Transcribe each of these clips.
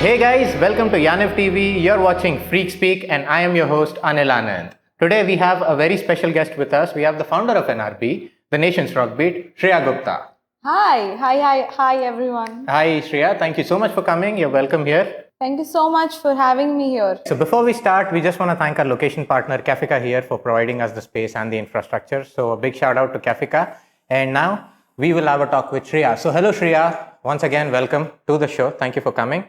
Hey guys, welcome to Yaniv TV. You're watching Freakspeak and I am your host Anil Anand. Today we have a very special guest with us. We have the founder of NRB, the nation's rockbeat, Shriya Gupta. Hi everyone. Hi Shriya, thank you so much for coming. You're welcome here. Thank you so much for having me here. So before we start, we just want to thank our location partner Cafika here for providing us the space and the infrastructure. So a big shout out to Cafika. And now we will have a talk with Shriya. So hello Shriya, once again welcome to the show. Thank you for coming.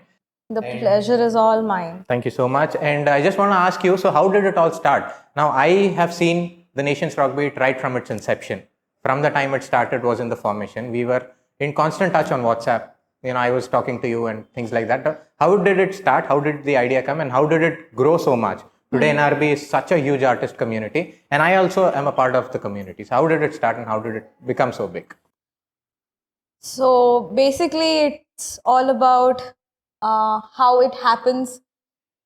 The pleasure is all mine. Thank you so much. And I just want to ask you, so how did it all start? Now, I have seen the nation's rockbeat right from its inception. From the time it started was in the formation. We were in constant touch on WhatsApp. You know, I was talking to you and things like that. But how did it start? How did the idea come? And how did it grow so much? Today, NRB is such a huge artist community. And I also am a part of the community. So how did it start and how did it become so big? So basically it's all about how it happens.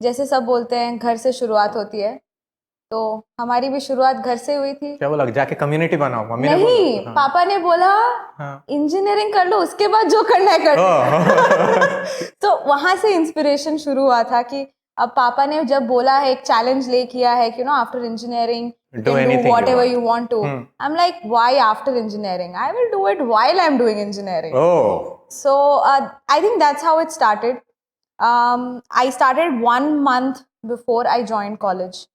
जैसे सब बोलते हैं घर से शुरुआत होती है, तो हमारी भी शुरुआत घर से हुई थी. क्या बोला जाके कम्युनिटी बनाओ? मम्मी ने नहीं, बोला? पापा ने बोला इंजीनियरिंग कर लो, उसके बाद जो करना है कर लो. तो वहां से इंस्पिरेशन शुरू हुआ था कि अब पापा ने जब बोला है, एक चैलेंज ले किया है कि after engineering do anything whatever you want to. I'm like, why after engineering? I will do it while I'm doing engineering. So I think that's how it started. I started 1 month before I joined college.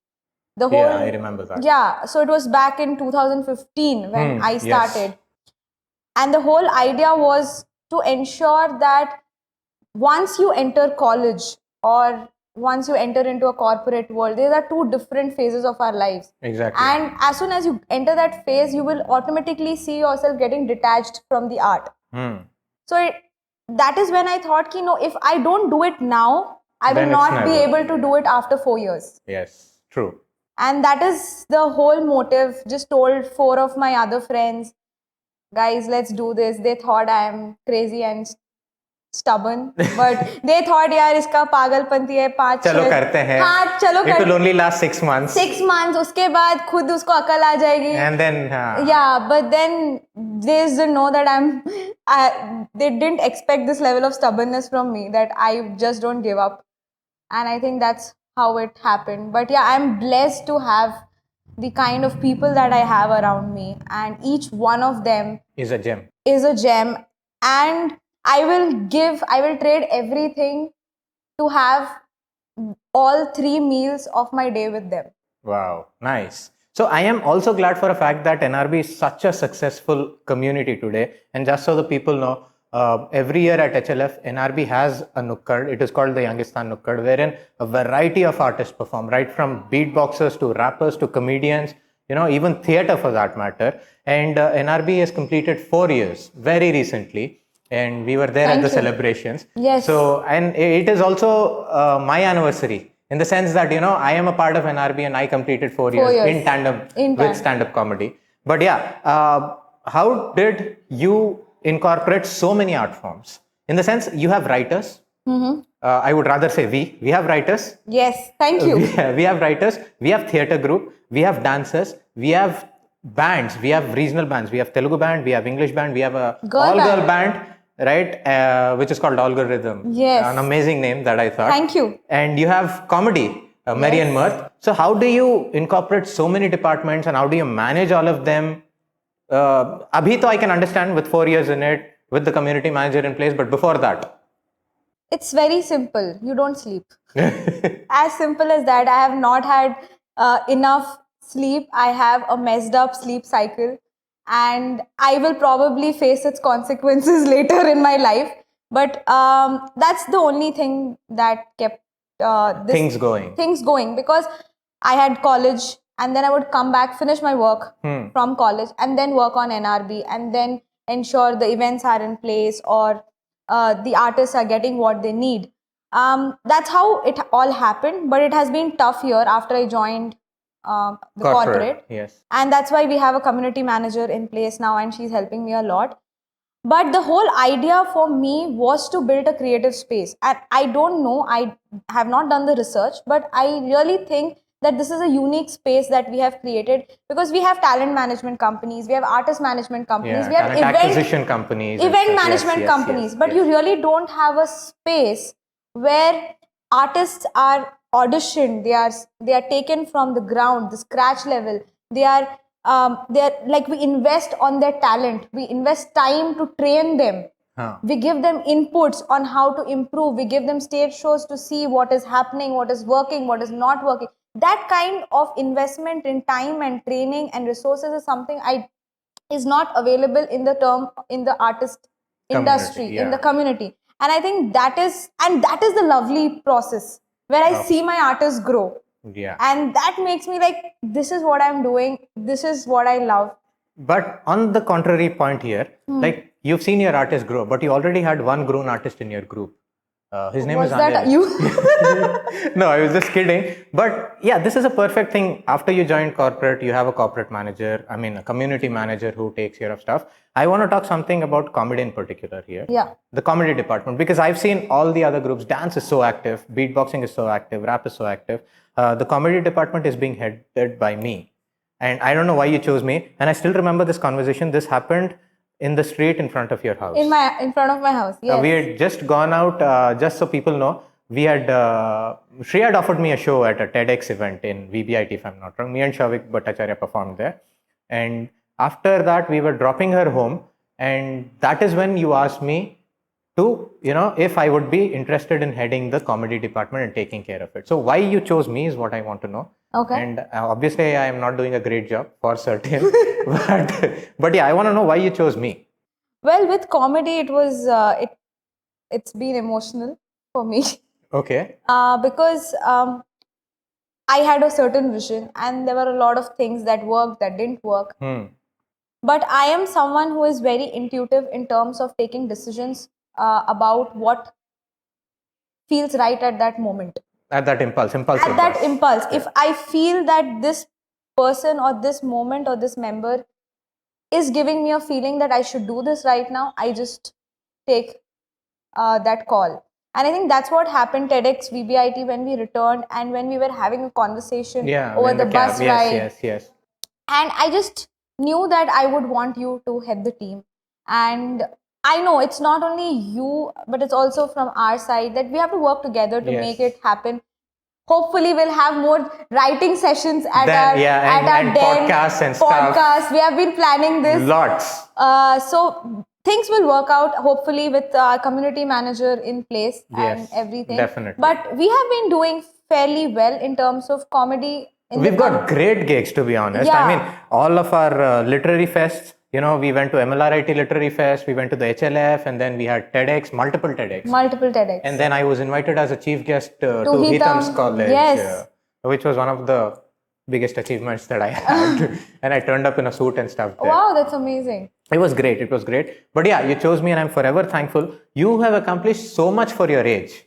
I remember that. Yeah, so it was back in 2015 when I started. Yes. And the whole idea was to ensure that once you enter college or once you enter into a corporate world, these are two different phases of our lives. Exactly. And as soon as you enter that phase, you will automatically see yourself getting detached from the art. So that is when I thought, no, if I don't do it now, I will not be able to do it after 4 years. Yes, true. And that is the whole motive. Just told 4 of my other friends, guys, let's do this. They thought I am crazy and stubborn, but they thought, यार इसका पागलपंती है 5 चलो करते हैं. हाँ चलो It will only last 6 months. 6 months. उसके बाद खुद उसको अकल आ जाएगी. And then yeah, but then they didn't know that they didn't expect this level of stubbornness from me, that I just don't give up. And I think that's how it happened. But yeah, I'm blessed to have the kind of people that I have around me, and each one of them is a gem. And I will trade everything to have all 3 meals of my day with them. Wow, nice. So I am also glad for a fact that NRB is such a successful community today. And just so the people know, every year at HLF, NRB has a Nukkad. It is called the Youngistan Nukkad, wherein a variety of artists perform, right from beatboxers to rappers to comedians, even theatre for that matter. And NRB has completed 4 years very recently. And we were there at the celebrations. Yes. So, and it is also my anniversary in the sense that, I am a part of NRB and I completed 4 years in tandem with stand-up comedy. But yeah, how did you incorporate so many art forms? In the sense, you have writers. I would rather say we have writers. Yes, thank you. We have writers, we have theatre group, we have dancers, we have bands, we have regional bands, we have Telugu band, we have English band, we have a all-girl band, right? Which is called Algorithm. Yes. An amazing name that I thought. Thank you. And you have comedy, Merry and Mirth. So how do you incorporate so many departments and how do you manage all of them? Abhi to I can understand with 4 years in it, with the community manager in place, but before that? It's very simple. You don't sleep. As simple as that. I have not had enough sleep. I have a messed up sleep cycle. And I will probably face its consequences later in my life. But that's the only thing that kept things going. Because I had college and then I would come back, finish my work from college and then work on NRB and then ensure the events are in place or the artists are getting what they need. That's how it all happened. But it has been tough here after I joined the corporate. Yes. And that's why we have a community manager in place now and she's helping me a lot. But the whole idea for me was to build a creative space. And I don't know, I have not done the research, but I really think that this is a unique space that we have created, because we have talent management companies, we have artist management companies, we have acquisition companies, event management companies, but you really don't have a space where artists are auditioned, they are taken from the ground, the scratch level. They are like, we invest on their talent, we invest time to train them. We give them inputs on how to improve. We give them stage shows to see what is happening, what is working, what is not working. That kind of investment in time and training and resources is something is not available in the artist industry, in the community. And I think that is the lovely process where I see my artists grow. And that makes me like, this is what I'm doing, this is what I love. But on the contrary point here, like, you've seen your artist grow, but you already had one grown artist in your group. His name is Anil. Was that you? No, I was just kidding. But yeah, this is a perfect thing. After you join corporate, you have a corporate manager, a community manager who takes care of stuff. I want to talk something about comedy in particular here. Yeah. The comedy department, because I've seen all the other groups. Dance is so active, beatboxing is so active, rap is so active. The comedy department is being headed by me. And I don't know why you chose me. And I still remember this conversation. This happened in the street in front of your house. In front of my house, yes. We had just gone out, just so people know, Shriya had offered me a show at a TEDx event in VBIT, if I'm not wrong. Me and Shavik Bhattacharya performed there. And after that, we were dropping her home. And that is when you asked me to, if I would be interested in heading the comedy department and taking care of it. So why you chose me is what I want to know. Okay. And obviously, I am not doing a great job, for certain. but yeah, I want to know why you chose me. Well, with comedy, it was it's been emotional for me. Okay. Because I had a certain vision, and there were a lot of things that worked, that didn't work. But I am someone who is very intuitive in terms of taking decisions about what feels right at that moment. At that impulse. At that impulse. Yeah. If I feel that this person or this moment or this member is giving me a feeling that I should do this right now, I just take that call. And I think that's what happened TEDx VBIT when we returned and when we were having a conversation over the bus ride. Yes. And I just knew that I would want you to head the team. And I know it's not only you, but it's also from our side that we have to work together to make it happen. Hopefully, we'll have more writing sessions at our den, podcasts and stuff. We have been planning this. Lots. So things will work out, hopefully, with our community manager in place and everything. Definitely. But we have been doing fairly well in terms of comedy. We've got great gigs, to be honest. Yeah. I mean, all of our literary fests, we went to MLRIT Literary Fest, we went to the HLF, and then we had TEDx, multiple TEDx. And then I was invited as a chief guest to Heatham's College, which was one of the biggest achievements that I had. And I turned up in a suit and stuff there. Wow, that's amazing. It was great. But yeah, you chose me and I'm forever thankful. You have accomplished so much for your age.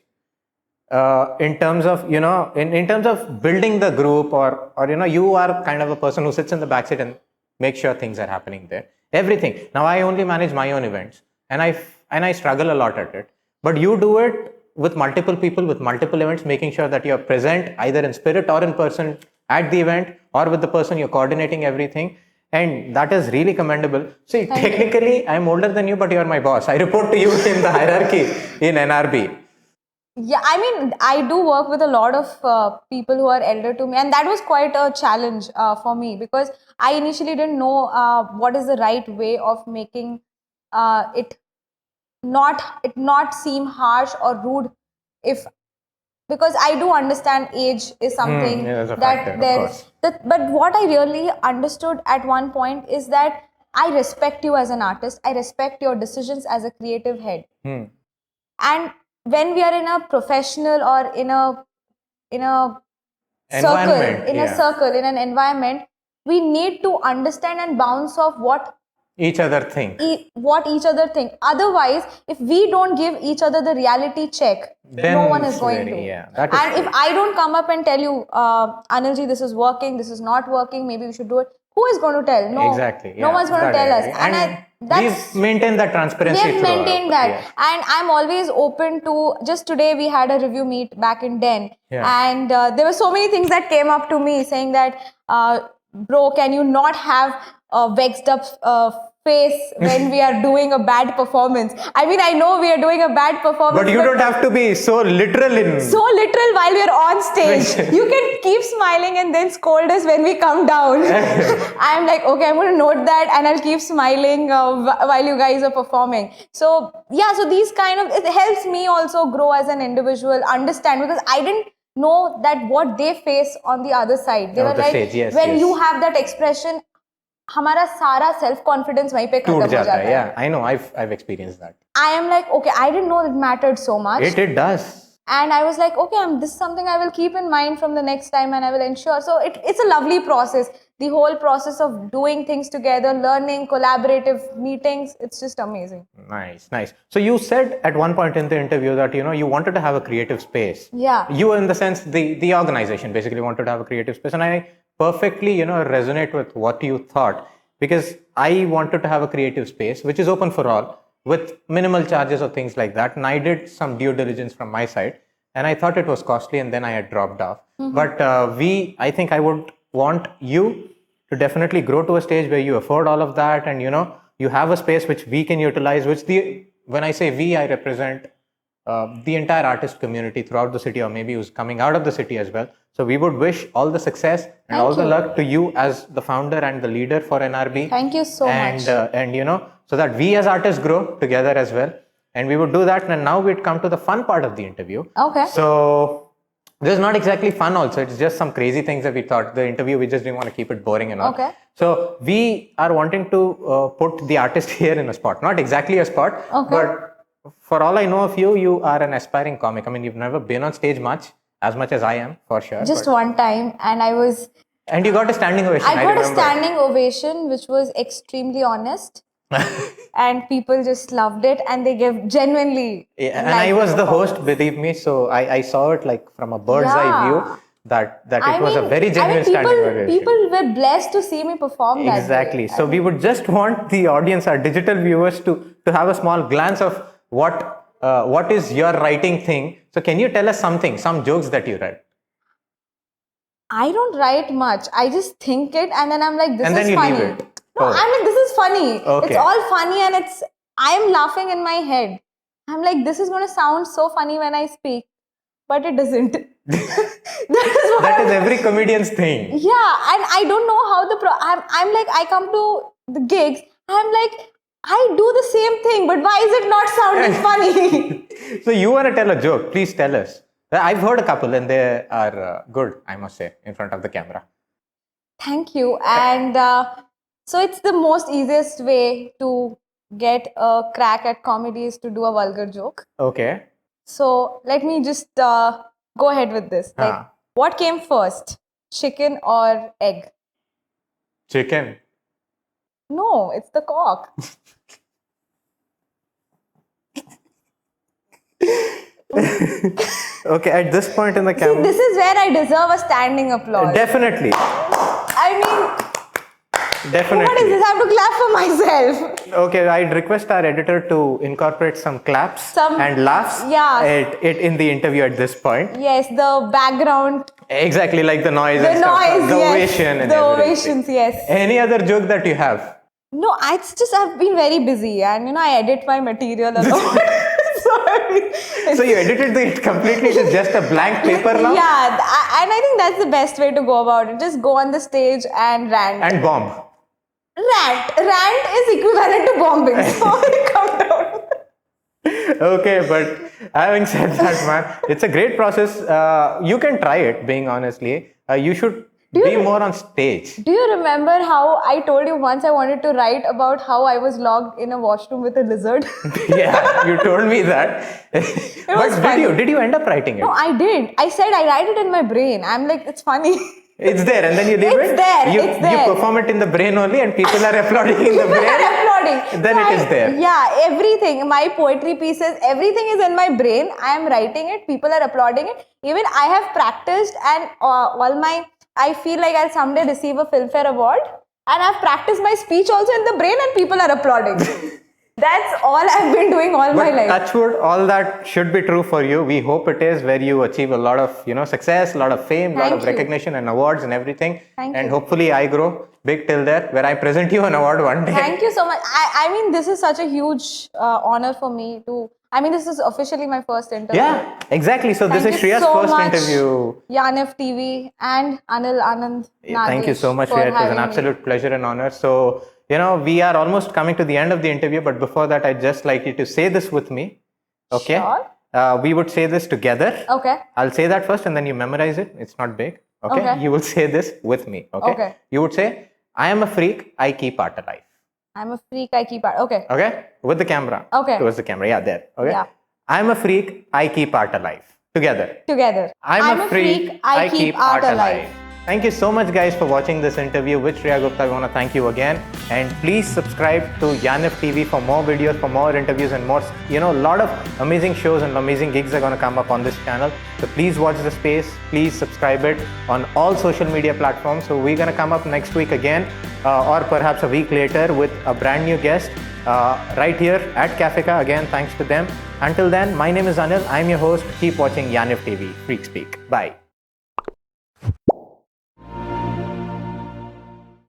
In terms of, in terms of building the group or you are kind of a person who sits in the backseat and make sure things are happening there. Everything. Now I only manage my own events and I struggle a lot at it. But you do it with multiple people, with multiple events, making sure that you're present either in spirit or in person at the event or with the person you're coordinating everything. And that is really commendable. See, technically I'm older than you, but you're my boss. I report to you in the hierarchy in NRB. Yeah, I mean, I do work with a lot of people who are elder to me, and that was quite a challenge for me because I initially didn't know what is the right way of making it not seem harsh or rude, because I do understand age is something but what I really understood at one point is that I respect you as an artist, I respect your decisions as a creative head, and when we are in a professional or in a circle, in an environment, we need to understand and bounce off what each other think. Otherwise, if we don't give each other the reality check, then no one is going to. If I don't come up and tell you, Anilji, this is working, this is not working, maybe we should do it, who is going to tell? No, exactly. No one's going to tell us. And we've maintained that transparency. We've maintained that. Yes. And I'm always open to, just today we had a review meet back in Den. And there were so many things that came up to me saying that, bro, can you not have vexed up face when we are doing a bad performance. I mean, I know we are doing a bad performance. But you don't have to be so literal in... So literal while we are on stage. You can keep smiling and then scold us when we come down. I'm like, okay, I'm going to note that and I'll keep smiling while you guys are performing. So yeah, so these kind of, it helps me also grow as an individual, understand, because I didn't know that what they face on the other side. They were like, stage, yes, when yes. you have that expression, हमारा सारा self confidence वहीं पे खत्म हो जाता है. Yeah, I know, I've experienced that. I am like, okay, I didn't know it mattered so much. It does. And I was like, okay, this is something I will keep in mind from the next time and I will ensure. So it's a lovely process. The whole process of doing things together, learning, collaborative meetings, it's just amazing. Nice. So you said at one point in the interview that, you wanted to have a creative space. Yeah. You, in the sense, the organization basically wanted to have a creative space. And I perfectly, resonate with what you thought, because I wanted to have a creative space, which is open for all, with minimal charges or things like that. And I did some due diligence from my side and I thought it was costly and then I had dropped off. But I think I would want you to definitely grow to a stage where you afford all of that and, you have a space which we can utilize, when I say we, I represent the entire artist community throughout the city, or maybe who's coming out of the city as well. So we would wish all the success and all the luck to you as the founder and the leader for NRB. Thank you so much. And so that we as artists grow together as well. And we would do that. And now we'd come to the fun part of the interview. Okay. So this is not exactly fun also. It's just some crazy things that we thought. The interview, we just didn't want to keep it boring and all. Okay. So we are wanting to put the artist here in a spot. Not exactly a spot, but for all I know of you, you are an aspiring comic. I mean, you've never been on stage as much as I am, for sure. Just one time, and I was... And you got a standing ovation, I got a standing ovation, which was extremely honest. And people just loved it, and they gave genuinely... And I was the host, believe me, so I saw it like from a bird's eye view, that it was a very genuine standing ovation. People were blessed to see me perform that Exactly. day. So we would just want the audience, our digital viewers, to have a small glance of what is your writing thing. So can you tell us some jokes that you write? I don't write much. I just think it and then I'm like, this and is then you funny. leave it. No, I'm like, this is funny. Okay. It's all funny and I am laughing in my head. I'm like, this is going to sound so funny when I speak, but it doesn't. That is every comedian's thing. Yeah, and I don't know how I'm like, I come to the gigs, I'm like, I do the same thing, but why is it not sounding funny? So you want to tell a joke? Please tell us. I've heard a couple and they are good, I must say, in front of the camera. Thank you. And so it's the most easiest way to get a crack at comedy is to do a vulgar joke. Okay. So let me just go ahead with this. Like, what came first, chicken or egg? Chicken. No, it's the cock. Okay, at this point in the camera... See, this is where I deserve a standing applause. Definitely. I mean... Definitely. What is this? I have to clap for myself. Okay, I'd request our editor to incorporate some claps and laughs in the interview at this point. Yes, the background. Exactly, like the noise and stuff. The ovation and the everything. Ovations, yes. Any other joke that you have? No, it's just I've been very busy and I edit my material a lot. So you edited it completely, it is just a blank paper now? Yeah, and I think that's the best way to go about it. Just go on the stage and rant. And bomb. Rant is equivalent to bombing. So calm down. Okay, but having said that, man, it's a great process. You can try it, being honestly. You should be more on stage. Do you remember how I told you once I wanted to write about how I was locked in a washroom with a lizard? Yeah, you told me that. But did you end up writing it? No, I did. I said I write it in my brain. I'm like, it's funny. It's there and then you leave it? It's there. You perform it in the brain only and people are applauding in the brain? People are applauding. Then it is there. Yeah, everything. My poetry pieces, everything is in my brain. I am writing it. People are applauding it. Even I have practiced and I feel like I'll someday receive a Filmfare Award. And I've practiced my speech also in the brain and people are applauding. That's all I've been doing all my But life. touch wood, all that should be true for you. We hope it is, where you achieve a lot of, success, a lot of fame, a lot Thank of you. recognition and awards and everything. Thank and you. hopefully I grow big till there, where I present you an award one day. Thank you so much. I mean, this is such a huge honor for me to. I mean, this is officially my first interview. Yeah, exactly. So this Thank is you Shriya's so first much, interview. Yaniv TV and Anil Anand. Thank you so much, for Shriya. It was an having me. absolute pleasure and honor. So, we are almost coming to the end of the interview, but before that, I'd just like you to say this with me. Okay? Sure. We would say this together. Okay. I'll say that first and then you memorize it. It's not big. Okay? Okay. You will say this with me. Okay? Okay. You would say, I am a freak, I keep art alive. I'm a freak. I keep art. Okay. Okay? With the camera. Okay. Towards the camera. Yeah, there. Okay? Yeah. I'm a freak, I keep art alive. Together. Together. I'm a freak, I keep art alive. Thank you so much, guys, for watching this interview with Shriya Gupta. I want to thank you again. And please subscribe to Yaniv TV for more videos, for more interviews and more, a lot of amazing shows and amazing gigs are going to come up on this channel. So please watch the space. Please subscribe it on all social media platforms. So we're going to come up next week again, or perhaps a week later with a brand new guest right here at Cafika. Again, thanks to them. Until then, my name is Anil. I'm your host. Keep watching Yaniv TV. Freakspeak. Bye.